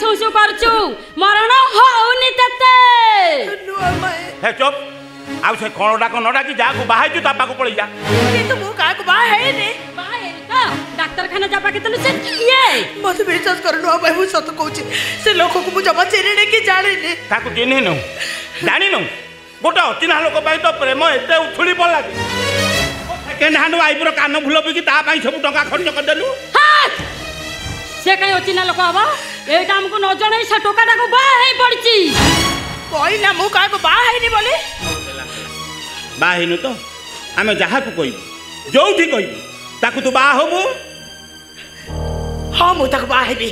सुसु करछु मरण होउनी तते हे चुप आउ से कोनडा को नडा की जा को बाहाय छु तापा को पड़ी जा किंतु मु का को बाहा है ने तो डॉक्टर खाना जापा के तनु से किए मत विश्वास कर नुआ भाई मु सत कहूची से लोक को मु जमा चिरणे की जाने ने ताको चिन्हे न जानि न गोटा अचिना लोक पाई तो प्रेम एते उछुली पड़ला सेकेंड हैंड वाइफ रो कान फुल बिकी ता पाई सब टंका खर्च कर देलु से कहीं अचिना लोक हबा एटा हमको न जणै से टोकाटा को बा हे पड़ची कोई ना मु का को बाहा है नी बोली बाहिनु तो आमे जहा को कहबू जोठी कहबू ताकू तू बाहा होबू हां मु तक बाहा हेबी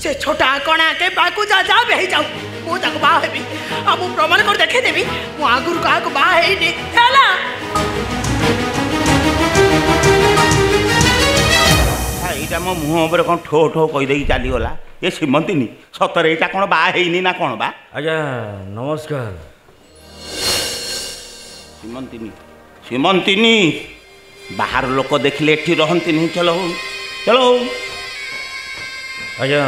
से छोटा कणा के बाकू जा जा बे जाऊ मु तक बाहा हेबी आ मु प्रमाण कर देखे देबी मु आगुर का को बाहा है नी हैला एटा मो मुंह ऊपर कोन ठो ठो कहि देई चली गला ए सीमंतिनी सतरे एटा कोन बाहा हेइनी ना कोन बा आज्ञा नमस्कार सीमंतिनी सीमंतिनी बाहर लोक देखले एठी रहंती नहीं चलो चलो आज्ञा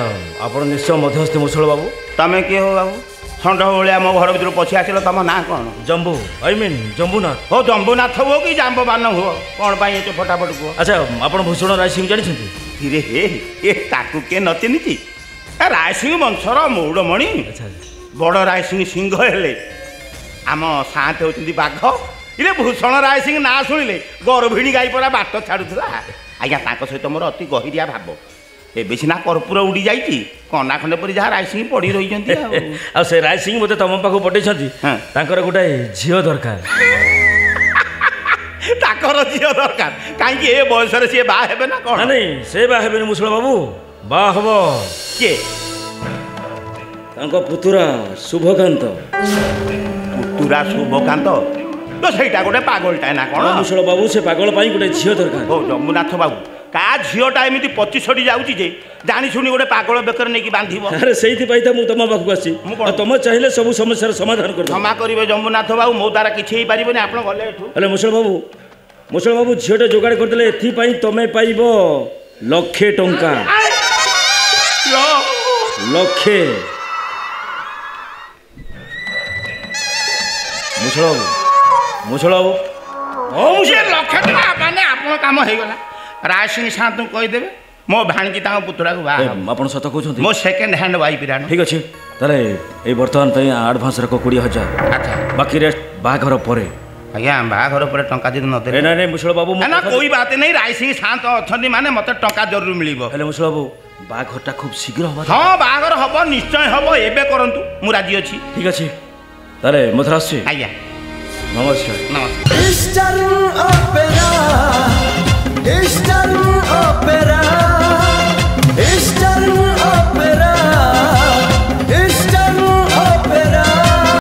आपण निश्चय मध्यस्थ मुसळ बाबू तमे के हो बाबू ठंड भलिया मो घर भीतर पछी आसिल तम ना कोन जम्बू आई मीन जम्बूनाथ हो जम्बूनाथ हो कि जाम्बवान हो कोन पाई ए फटाफट को अच्छा आपण भूषण राय सिंह जानि छथि धीरे हे ए ताकू के नचिनिति राय सिंह वंशर मौड़मणि अच्छा बड़ राय सिंह सिंह हेले आम साथ होती बाघ इरे भूषण राय सिंह ना शुणिले गरभिणी गाई पड़ा बाट छाड़ूला आज्ञा ताक सहित मोर अति गहिरिया भाव एबे सिना कर्पूर उड़ी जाइए कना खंडे पर जहाँ राय सिंह पड़ी रही आ से राय सिंह मते तम पाखु पठेछंती तांकर गोटे झियो दरकार ताकर झियो दरकार काई ए बयस रे से बा हेबे ना कोन नहीं से बा हेबे मुसळ बाबू बा हबो के तांको पुतुरा शुभकांत पुतुरा शुभकांत तो सेटा गोटे पागलटा ना कोन मुसळ बाबू से पागल पाई गोटे झियो दरकार हो जम्बूनाथ बाबू का झीटा एमती पचिशटी जाऊँगी जे जानी शुणी गोटे पागल बेकर नहीं बांध अरे से तुम पाखक आसी तुम चाहिए सब समस्या समाधान कर क्षमा करेंगे जम्बूनाथ बाबू मो द्वारा किसी पारे आप गले मुसळ बाबू झीटा जोगाड़ करदे एपाई तुम पाइब लक्षे टंका लक्षे मुसळ बाबू लक्षे टका माने आप काम हो गला राय सिंह साथ कहीदेवे मो भाणी पुतुरा को आप सत कहते मो सेकेंड हैंड वाइफ राण ठीक अच्छे ताले ये बर्तमान आडभांस रख 20,000 अच्छा बाकी रेस्ट बाघर पर आज्ञा बाघर पर टंका जब नदे ना नहीं मुसळ बाबू ना कोई बात नहीं राय सिंह शांत अच्छा माने मत टंका जरूर मिल मुसळ बाबू बाघरटा खूब शीघ्र हम हाँ बाघर हम निश्चय हम एबे करंतु मु राजी अछि ठीक अच्छे ताले मथुरा आसी आज्ञा नमस्कार नमस्कार Opera